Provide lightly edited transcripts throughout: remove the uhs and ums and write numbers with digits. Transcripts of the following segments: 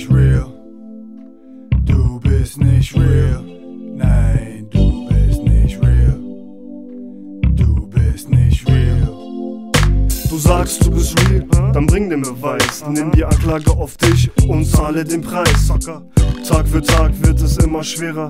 nicht real. Du bist nicht real. Nein, du bist nicht real. Du bist nicht real. Du sagst, du bist real, dann bring den Beweis. Nimm die Anklage auf dich und zahle den Preis. Tag für Tag wird es immer schwerer.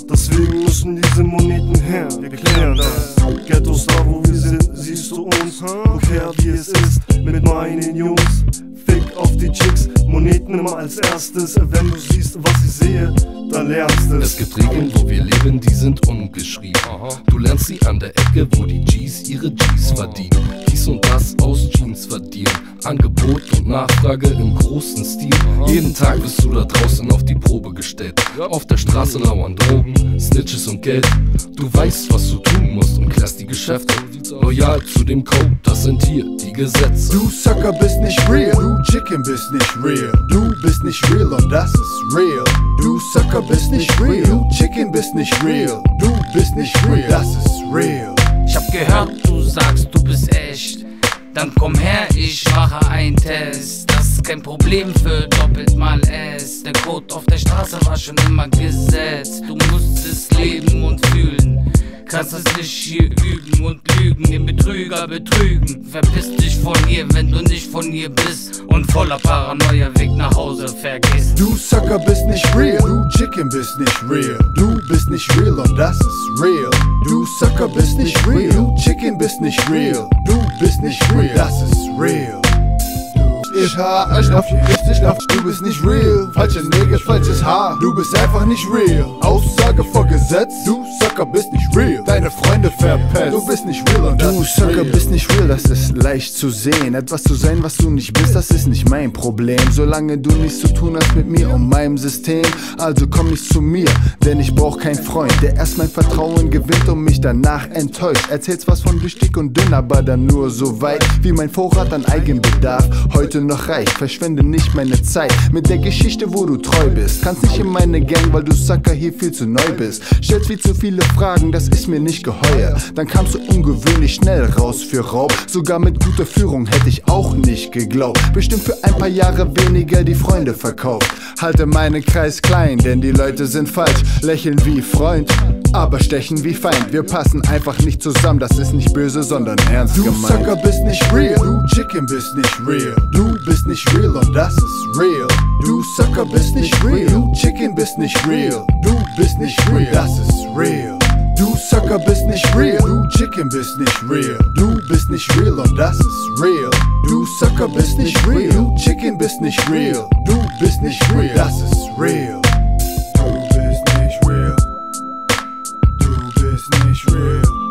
Deswegen müssen diese Moneten her. Wir klären das. Ghettos da, wo wir sind, siehst du uns. Umkehr, wie es ist mit meinen Jungs. Fick auf die Chicks, Moneten immer als erstes. Wenn du siehst, was ich sehe, dann lernst du es. Gibt Regeln, wo wir leben, die sind ungeschrieben. Du lernst sie an der Ecke, wo die G's ihre G's verdienen. Dies und das aus Jeans verdienen. Angebot und Nachfrage im großen Stil. Jeden Tag wirst du da draußen auf die Probe gestellt. Auf der Straße lauern Drogen, Snitches und Geld. Du weißt, was du tun musst und klärst die Geschäfte. Loyal zu dem Code, das sind hier die Gesetze. Du Sucker bist nicht real, du Chicken bist nicht real. Du bist nicht real und das ist real. Du Sucker bist nicht real, du Chicken bist nicht real. Du bist nicht real, das ist real. Ich hab gehört, du sagst, du bist echt. Dann komm her, ich mache einen Test. Das ist kein Problem für doppelt mal S. Der Code auf der Straße war schon immer Gesetz. Du musst es leben und fühlen. Kannst es nicht hier üben und lügen, den Betrüger betrügen. Verpiss dich von hier, wenn du nicht von hier bist und voller Paranoia Weg nach Hause vergisst. Du Sucker bist nicht real, du Chicken bist nicht real. Du bist nicht real und das ist real. Du Sucker bist nicht real, du Chicken bist nicht real. Du bist nicht real, das ist real. Ich du bist nicht real. Falsche Nägel, falsches Haar. Du bist einfach nicht real. Aussage vor Gesetz. Du Sucker bist nicht real. Deine Freunde verpetzt. Du bist nicht real und das Du Sucker bist nicht real, das ist leicht zu sehen. Etwas zu sein, was du nicht bist, das ist nicht mein Problem. Solange du nichts zu tun hast mit mir und meinem System, also komm nicht zu mir, denn ich brauch keinen Freund, der erst mein Vertrauen gewinnt und mich danach enttäuscht. Erzählst was von durch dick und dünn, aber dann nur so weit, wie mein Vorrat an Eigenbedarf heute noch reicht. Verschwende nicht meine Zeit mit der Geschichte, wo du treu bist. Kannst nicht in meine Gang, weil du Sucker hier viel zu neu bist. Stellst viel zu viele Fragen, das ist mir nicht geheuer. Dann kamst du ungewöhnlich schnell raus für Raub. Sogar mit guter Führung hätte ich auch nicht geglaubt. Bestimmt für ein paar Jahre weniger die Freunde verkauft. Halte meinen Kreis klein, denn die Leute sind falsch. Lächeln wie Freund, aber stechen wie Feind. Wir passen einfach nicht zusammen, das ist nicht böse, sondern ernst gemeint. Du Sucker bist nicht real, du Chicken bist nicht real. Du bist nicht real und das ist real. Du Sucker bist nicht real, du Chicken bist nicht real. Du bist nicht real, das ist real. Du Sucker bist nicht real, du Chicken bist nicht real. Du bist nicht real und das ist real. Du Sucker bist nicht real, du Chicken bist nicht real. Du bist nicht real, das ist real. Du bist nicht real. Du bist nicht real.